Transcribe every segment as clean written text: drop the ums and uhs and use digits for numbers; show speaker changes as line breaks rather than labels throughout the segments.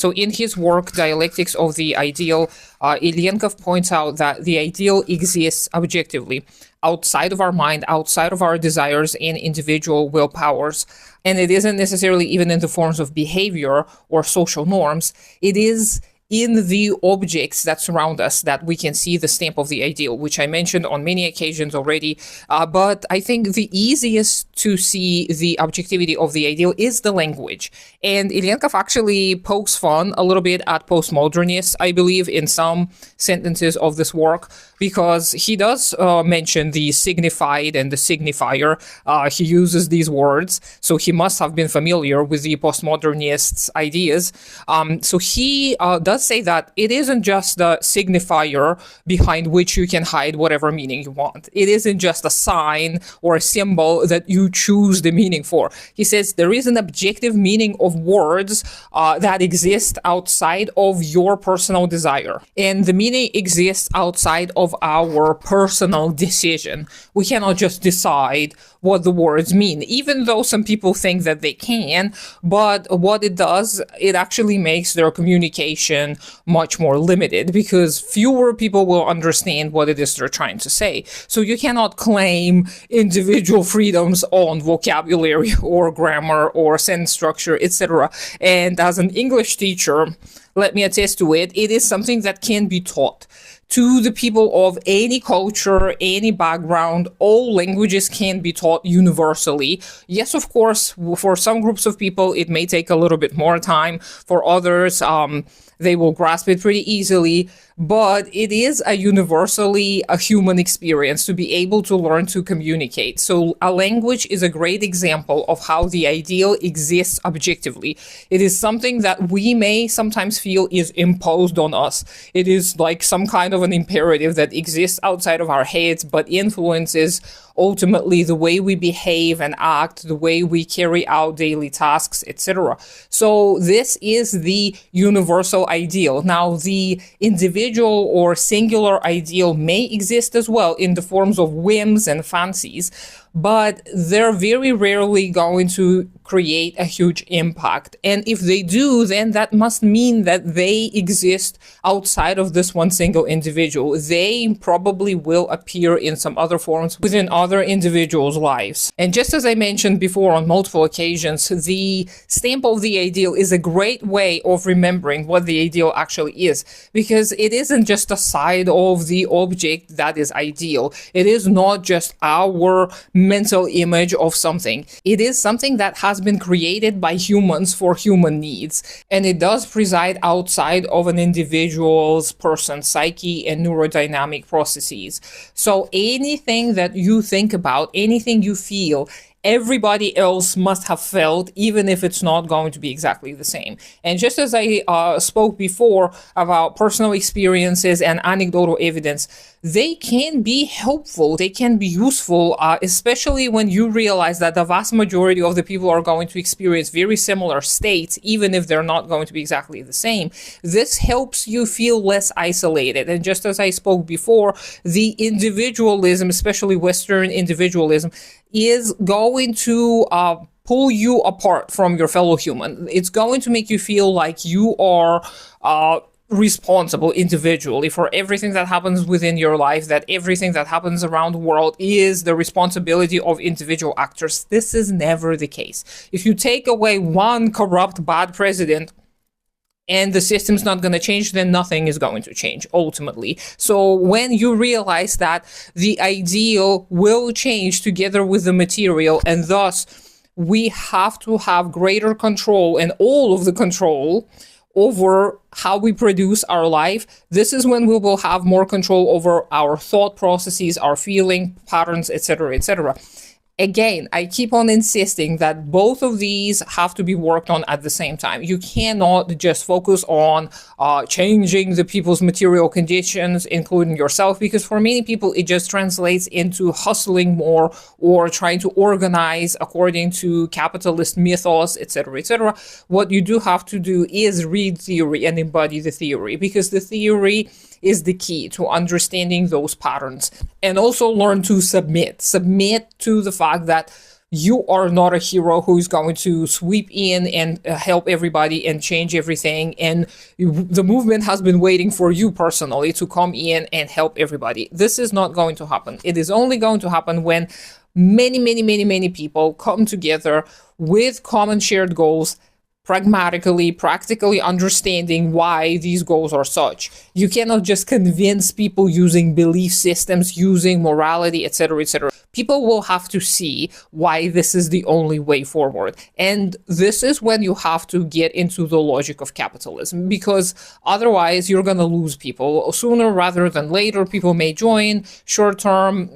So in his work, Dialectics of the Ideal, Ilyenkov points out that the ideal exists objectively, outside of our mind, outside of our desires and individual willpowers. And it isn't necessarily even in the forms of behavior or social norms. It is in the objects that surround us that we can see the stamp of the ideal, which I mentioned on many occasions already. But I think the easiest to see the objectivity of the ideal is the language. And Ilyenkov actually pokes fun a little bit at postmodernists, I believe, in some sentences of this work, because he does mention the signified and the signifier. He uses these words, so he must have been familiar with the postmodernists' ideas. So he does say that it isn't just the signifier behind which you can hide whatever meaning you want. It isn't just a sign or a symbol that you choose the meaning for. He says there is an objective meaning of words that exist outside of your personal desire. And the meaning exists outside of our personal decision. We cannot just decide what the words mean, even though some people think that they can. But what it does, it actually makes their communication much more limited, because fewer people will understand what it is they're trying to say. So you cannot claim individual freedoms on vocabulary or grammar or sentence structure, etc. And as an English teacher, let me attest to it, it is something that can be taught to the people of any culture, any background. All languages can be taught universally. Yes, of course, for some groups of people, it may take a little bit more time. For others, they will grasp it pretty easily. But it is a universally a human experience to be able to learn to communicate. So a language is a great example of how the ideal exists objectively. It is something that we may sometimes feel is imposed on us. It is like some kind of an imperative that exists outside of our heads, but influences ultimately the way we behave and act, the way we carry out daily tasks, etc. So this is the universal ideal. Now, the individual or singular ideal may exist as well in the forms of whims and fancies, but they're very rarely going to create a huge impact. And if they do, then that must mean that they exist outside of this one single individual. They probably will appear in some other forms within other individuals' lives. And just as I mentioned before on multiple occasions, the stamp of the ideal is a great way of remembering what the ideal actually is, because it isn't just a side of the object that is ideal. It is not just our mental image of something. It is something that has been created by humans for human needs, and it does preside outside of an individual's person's psyche and neurodynamic processes. So anything that you think about, anything you feel, everybody else must have felt, even if it's not going to be exactly the same. And just as I spoke before about personal experiences and anecdotal evidence, they can be helpful, they can be useful, especially when you realize that the vast majority of the people are going to experience very similar states, even if they're not going to be exactly the same. This helps you feel less isolated. And just as I spoke before, the individualism, especially Western individualism, is going to pull you apart from your fellow human. It's going to make you feel like you are responsible individually for everything that happens within your life, that everything that happens around the world is the responsibility of individual actors. This is never the case. If you take away one corrupt, bad president, and the system's not going to change, then nothing is going to change ultimately. So when you realize that the ideal will change together with the material, and thus we have to have greater control and all of the control over how we produce our life, this is when we will have more control over our thought processes, our feeling patterns, etc., etc. Again, I keep on insisting that both of these have to be worked on at the same time. You cannot just focus on changing the people's material conditions, including yourself, because for many people, it just translates into hustling more or trying to organize according to capitalist mythos, etc., etc. What you do have to do is read theory and embody the theory, because the theory is the key to understanding those patterns. And also learn to submit to the fact that you are not a hero who is going to sweep in and help everybody and change everything. And the movement has been waiting for you personally to come in and help everybody. This is not going to happen. It is only going to happen when many people come together with common shared goals, pragmatically, practically understanding why these goals are such. You cannot just convince people using belief systems, using morality, etc., etc. People will have to see why this is the only way forward. And this is when you have to get into the logic of capitalism, because otherwise you're going to lose people. Sooner rather than later, people may join short-term,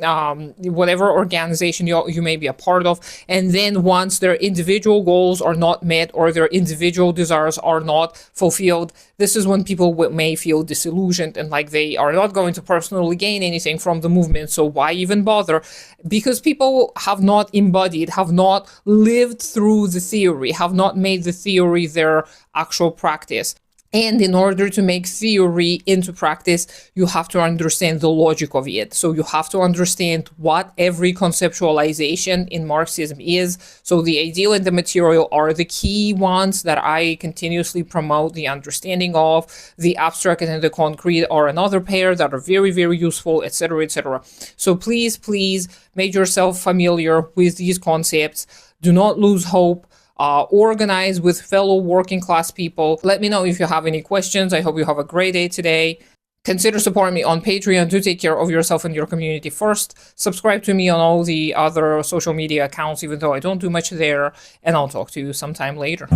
whatever organization you may be a part of. And then once their individual goals are not met or their individual desires are not fulfilled, this is when people may feel disillusioned and like they are not going to personally gain anything from the movement. So why even bother? Because people have not embodied, have not lived through the theory, have not made the theory their actual practice. And in order to make theory into practice, you have to understand the logic of it. So you have to understand what every conceptualization in Marxism is. So the ideal and the material are the key ones that I continuously promote the understanding of. The abstract and the concrete are another pair that are very useful, etc., etc. So please make yourself familiar with these concepts. Do not lose hope. Organize with fellow working class people. Let me know if you have any questions. I hope you have a great day today. Consider supporting me on Patreon. Do take care of yourself and your community first. Subscribe to me on all the other social media accounts, even though I don't do much there. And I'll talk to you sometime later.